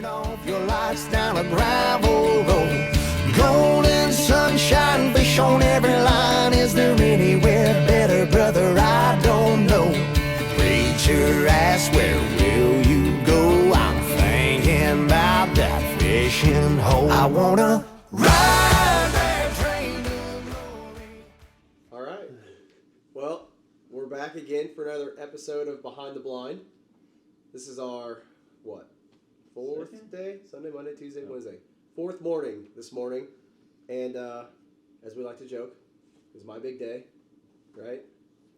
Turn off your lights down a gravel road. Golden sunshine, fish on every line. Is there anywhere better, brother? I don't know. Preacher asked, where will you go? I'm thinking about that fishing hole. I wanna ride that train to glory. All right. Well, we're back again for another episode of Behind the Blind. This is our, fourth day? Sunday, Monday, Tuesday, Wednesday. Fourth morning this morning. And as we like to joke, it's my big day, right?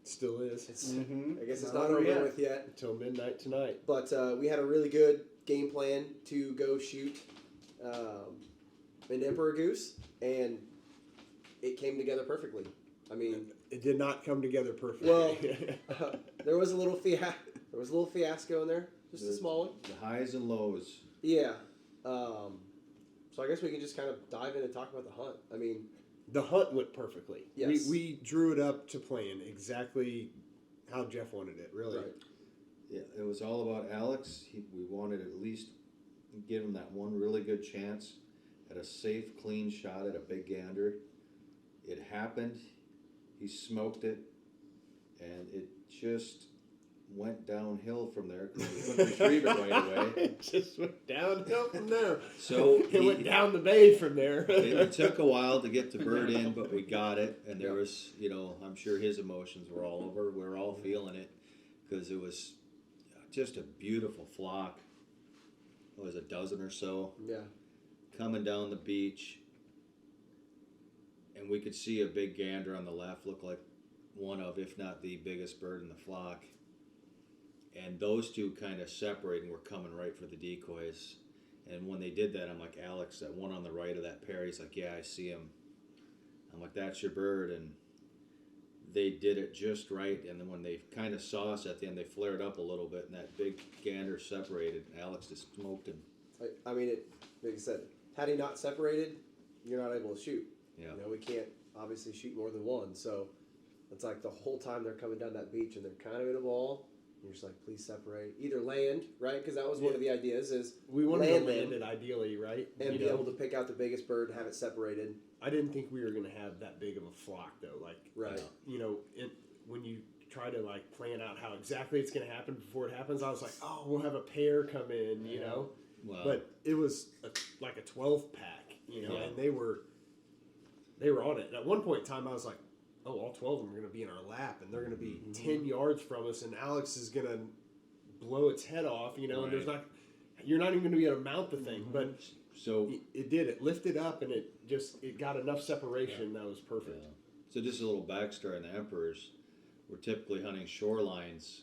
Still is. I guess it's not over with yet. Until midnight tonight. But we had a really good game plan to go shoot an emperor goose, and it came together perfectly. I mean, it did not come together perfectly. Well, there was a little fiasco in there, just a small one. The highs and lows. Yeah. So I guess we can just kind of dive in and talk about the hunt. I mean, the hunt went perfectly. Yes. We drew it up to plan exactly how Jeff wanted it, really. Right. Yeah, it was all about Alex. We wanted to at least give him that one really good chance at a safe, clean shot at a big gander. It happened. He smoked it, and it just went downhill from there because we couldn't retrieve it right away. It just went downhill from there. So it went down the bay from there. It took a while to get the bird in, but we got it. And there was, I'm sure his emotions were all over. We were all feeling it because it was just a beautiful flock. It was a dozen or so. Yeah. Coming down the beach. And we could see a big gander on the left, look like one of, if not the biggest bird in the flock. And those two kind of separated and were coming right for the decoys. And when they did that, I'm like, Alex, that one on the right of that pair, he's like, yeah, I see him. I'm like, that's your bird. And they did it just right. And then when they kind of saw us at the end, they flared up a little bit, and that big gander separated. And Alex just smoked him. I mean, like I said, had he not separated, you're not able to shoot. Yeah. We can't obviously shoot more than one. So it's like the whole time they're coming down that beach and they're kind of in a ball. You're just like, please separate. Either land, right? Because that was one of the ideas is we wanted to land it ideally, right? And be able to pick out the biggest bird, have it separated. I didn't think we were going to have that big of a flock, though. Like, right. When you try to plan out how exactly it's going to happen before it happens, I was like, oh, we'll have a pair come in, you know. Wow. But it was like a 12 pack, and they were on it. And at one point in time, I was like, oh, all 12 of them are going to be in our lap, and they're going to be 10 yards from us, and Alex is going to blow its head off, and you're not even going to be able to mount the thing. But so it did. It lifted up, and it got enough separation that was perfect. Yeah. So just a little backstory on the emperors. We're typically hunting shorelines,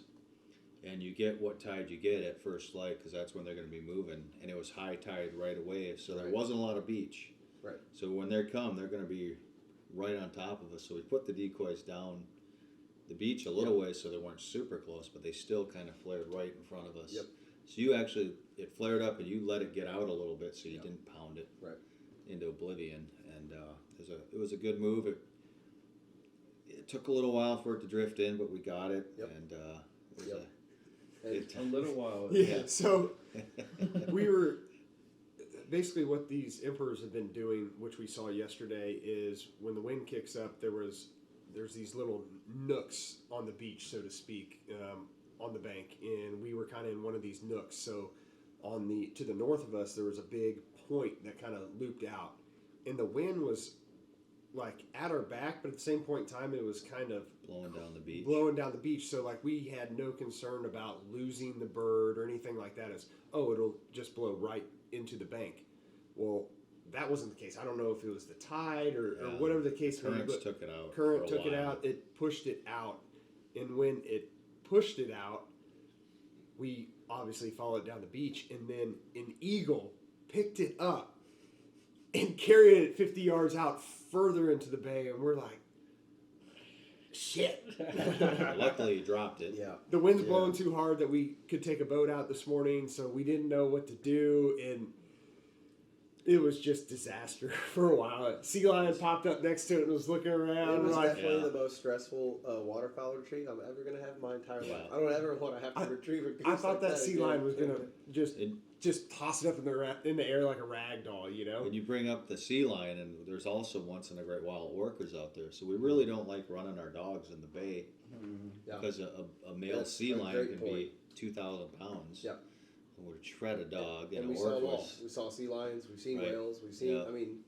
and you get what tide you get at first light because that's when they're going to be moving, and it was high tide right away, so there wasn't a lot of beach. Right. So when they come, they're going to be right on top of us. So we put the decoys down the beach a little way so they weren't super close, but they still kind of flared right in front of us. Yep. So it flared up and you let it get out a little bit so you didn't pound it into oblivion. And it was a good move. It took a little while for it to drift in, but we got it. Yep. And A little while. Yeah. So we were... Basically, what these emperors have been doing, which we saw yesterday, is when the wind kicks up, there's these little nooks on the beach, so to speak, on the bank, and we were kind of in one of these nooks. So, to the north of us, there was a big point that kind of looped out, and the wind was like at our back, but at the same point in time, it was kind of blowing down the beach. So, like, we had no concern about losing the bird or anything like that. It'll just blow right into the bank. Well, that wasn't the case. I don't know if it was the tide or whatever the case was. Currents took it out. Current took it out. It pushed it out. And when it pushed it out, we obviously followed it down the beach. And then an eagle picked it up and carried it 50 yards out further into the bay. And we're like, shit. Luckily, he dropped it. Yeah. The wind's blowing too hard that we could take a boat out this morning, so we didn't know what to do, and it was just disaster for a while. Sea lion popped up next to it and was looking around. It was definitely the most stressful waterfowl retreat I'm ever going to have in my entire life. I don't ever want to have to retrieve a goose. I thought that sea lion was going to just just toss it up in the air like a rag doll, you know. And you bring up the sea lion, and there's also once in a great while orcas out there. So we really don't like running our dogs in the bay Yeah. because a male That's sea a lion great can point. be 2,000 pounds. Yep. And would shred a dog. And And we an saw them all. orca's We saw sea lions. We've seen Right. whales. We've seen. Yeah. I mean,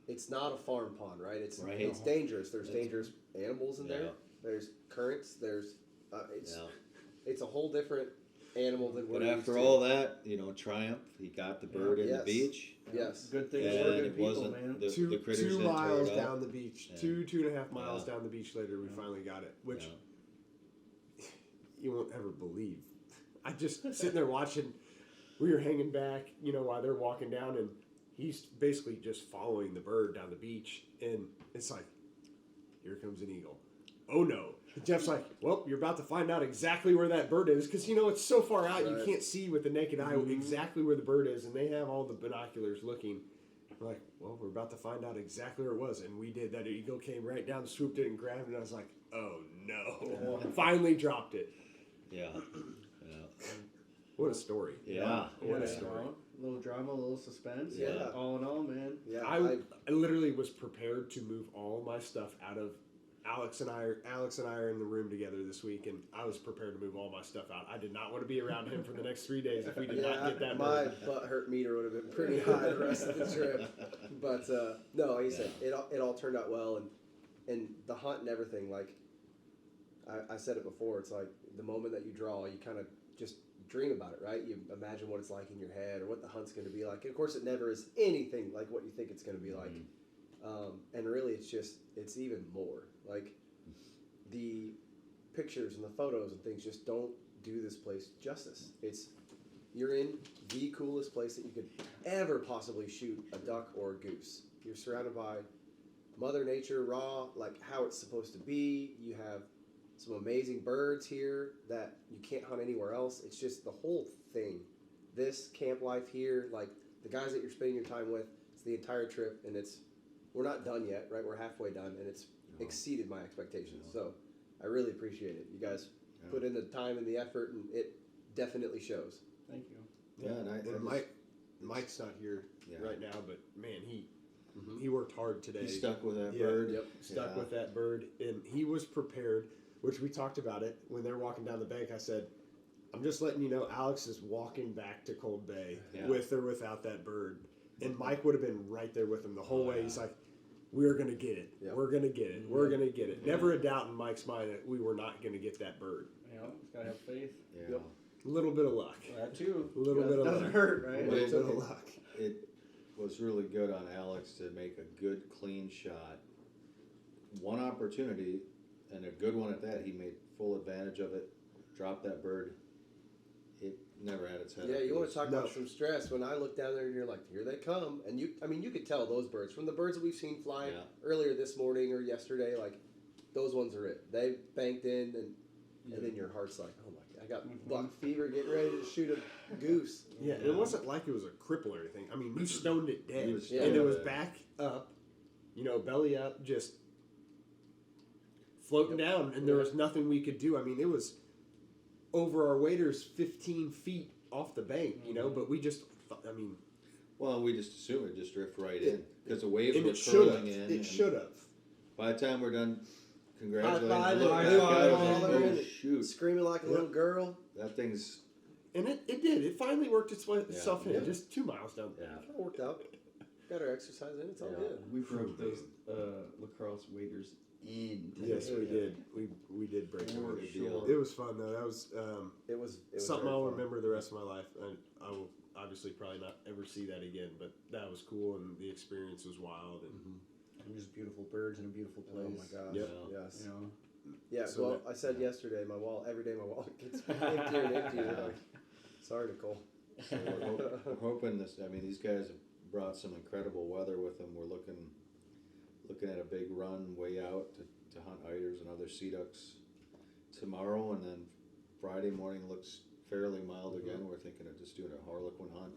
it's not a farm pond, right? It's Right. it's dangerous. There's It's- dangerous animals in there. Yeah. There's currents. There's it's Yeah. it's a whole different animal than what But we're used after to. all that, Triumph, he got the bird in Yes. the beach. Yes. Good thing And we're good it people, wasn't man. the Two critters 2 didn't miles tear it up. down the beach, Yeah. 2.5 miles Yeah. down the beach later, we finally got it, which Yeah. you won't ever believe. I just sitting there watching. We were hanging back, while they're walking down, and he's basically just following the bird down the beach, and it's like, here comes an eagle. Oh no! Jeff's like, well, you're about to find out exactly where that bird is, because it's so far out you Right. can't see with the naked eye exactly where the bird is, and they have all the binoculars looking. We're like, well, we're about to find out exactly where it was, and we did. That eagle came right down, swooped it, and grabbed it. And I was like, oh no! Finally dropped it. Yeah. What a story! Yeah. What Yeah, a story! A little drama, a little suspense. Yeah. All in all, man. Yeah. I literally was prepared to move all my stuff out of Alex and I are in the room together this week, and I was prepared to move all my stuff out. I did not want to be around him for the next 3 days if we did not get that my bird. butt hurt meter would have been pretty high the rest of the trip. But no, like you said, it all turned out well, and the hunt and everything. Like I said it before, it's like the moment that you draw, you kind of just dream about it, right? You imagine what it's like in your head or what the hunt's going to be like. And of course, it never is anything like what you think it's going to be like. And really, it's even more. Like the pictures and the photos and things just don't do this place justice. You're in the coolest place that you could ever possibly shoot a duck or a goose. You're surrounded by Mother Nature, raw, like how it's supposed to be. You have some amazing birds here that you can't hunt anywhere else. It's just the whole thing. This camp life here, like the guys that you're spending your time with, it's the entire trip, and we're not done yet, right? We're halfway done, and it's exceeded my expectations. So I really appreciate it. You guys put in the time and the effort, and it definitely shows. Thank you. Yeah, and Mike's not here Yeah. right now, but man, he worked hard today. He stuck with that Yeah. bird. Yep. Stuck Yeah. with that bird, and he was prepared, which we talked about it when they're walking down the bank. I said, I'm just letting you know Alex is walking back to Cold Bay Yeah. with or without that bird. And Mike would have been right there with him the whole way. He's like, we're going to get it. Yep. We're going to get it. We're going to get it. Never a doubt in Mike's mind that we were not going to get that bird. Just gotta have faith. Yeah. Yep. A little bit of luck. That too. A little bit of doesn't luck. hurt, A right? little It- bit of luck. It was really good on Alex to make a good, clean shot. One opportunity, and a good one at that. He made full advantage of it. Dropped that bird. It never had its head Yeah, up. you It want was- to talk about some stress. When I look down there and you're like, here they come. And you could tell those birds, from the birds that we've seen fly Yeah. earlier this morning or yesterday, like, those ones are it. They banked in, and then your heart's like, oh my God, I got buck fever getting ready to shoot a goose. Yeah, and it wasn't like it was a cripple or anything. I mean, we stoned it dead. He was And stoned it was dead. back up, belly up, just floating down, and there was nothing we could do. I mean, it was over our waders 15 feet off the bank, but we just, Well, we just assumed it just drift right in because the waves and were it should have. curling in. It and should have. By the time we're done congratulating, High-five, look high back five, at it, all and there. oh, shoot, Screaming like a little girl. that thing's And it did. It finally worked itself in, Yeah. just 2 miles down there. yeah. Kind of worked out. Got our exercise in. It's all Yeah. good. We broke those lacrosse waders in. Yes, we did. We did break the For waders. sure. It was fun though. That was It was something very I'll fun. remember the rest of my life. And I will obviously probably not ever see that again, but that was cool and the experience was wild. And And just beautiful birds in a beautiful place. Oh my gosh. Yep. Yes. You know, Yeah, So well, that- I said yesterday, every day my wallet gets emptier and emptier. Like, sorry, Nicole. So we're hoping this. I mean, these guys have brought some incredible weather with them. We're looking at a big run way out to hunt eiders and other sea ducks tomorrow, and then Friday morning looks fairly mild again. We're thinking of just doing a harlequin hunt.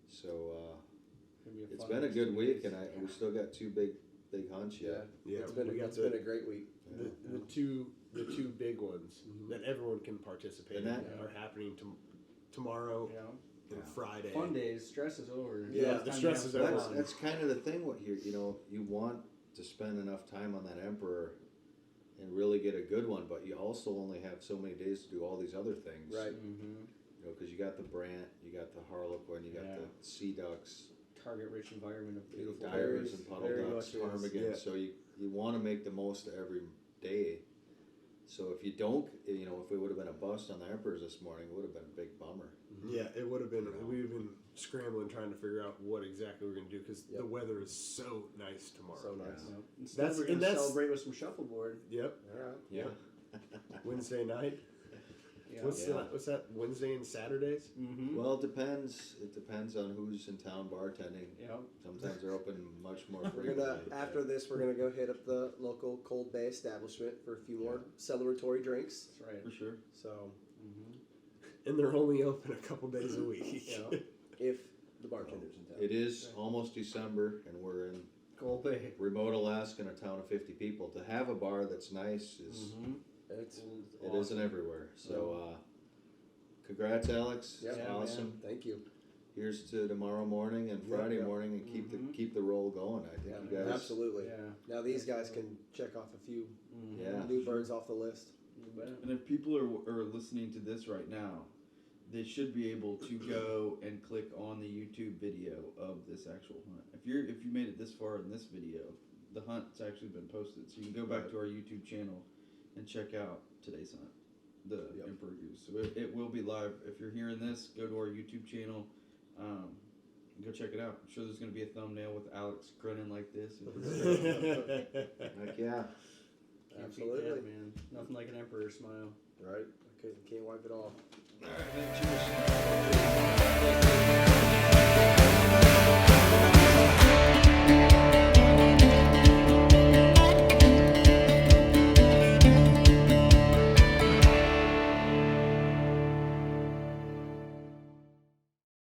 So Gonna be a it's fun been a next good 2 week, days. and we still got 2 big hunts Yeah, yet. yeah, it's been we got been a great week. the two big ones that everyone can participate And in that- are happening tomorrow You know, and Friday. fun days. Stress is over. Yeah, It's the time to stress have is fun. over. That's kind of the thing. What you want to spend enough time on that Emperor and really get a good one, but you also only have so many days to do all these other things. Right. Mm-hmm. You know, because you got the Brant, you got the Harlequin, you got Yeah. the Sea Ducks, Target-rich environment of beautiful divers birds. and puddle very ducks, much is. ptarmigan. Yeah. So you want to make the most of every day. So if you don't, if it would have been a bust on the Emperors this morning, it would have been a big bummer. Yeah, it would have been. You know. We've been scrambling trying to figure out what exactly we're going to do because Yep. the weather is so nice tomorrow. So nice. Yep. Instead, we're and gonna that's- celebrate with some shuffleboard. Yep. All right. Yeah. Wednesday night. Yeah. What's that? Wednesday and Saturdays. Mm-hmm. Well, it depends. It depends on who's in town bartending. Yep. Sometimes they're open much more We're frequently. gonna after this, we're gonna go hit up the local Cold Bay establishment for a few more celebratory drinks. That's right. For sure. So Mm-hmm. And they're only open a couple days a week. Yeah. if the bartender's in town, It is almost December, and we're in Gold Bay. remote Alaska in a town of 50 people. To have a bar that's nice is Mm-hmm. it's it isn't everywhere. So, congrats, Alex. Yeah, It's man. awesome. thank you. Here's to tomorrow morning and Yeah, Friday yeah. morning, and keep Mhm. keep the roll going. I think you guys. Absolutely. Yeah. Now these guys can check off a few Mm-hmm. Yeah. new birds off the list. You bet. And if people are listening to this right now, they should be able to go and click on the YouTube video of this actual hunt. If you made it this far in this video, the hunt's actually been posted, so you can go back to our YouTube channel and check out today's hunt, the Yep. Emperor Goose. So it will be live. If you're hearing this, go to our YouTube channel. Go check it out. I'm sure there's going to be a thumbnail with Alex grinning like this. Heck yeah. Can't beat Absolutely. that, man. Nothing like an emperor smile. Right? I can't wipe it off. All right, cheers.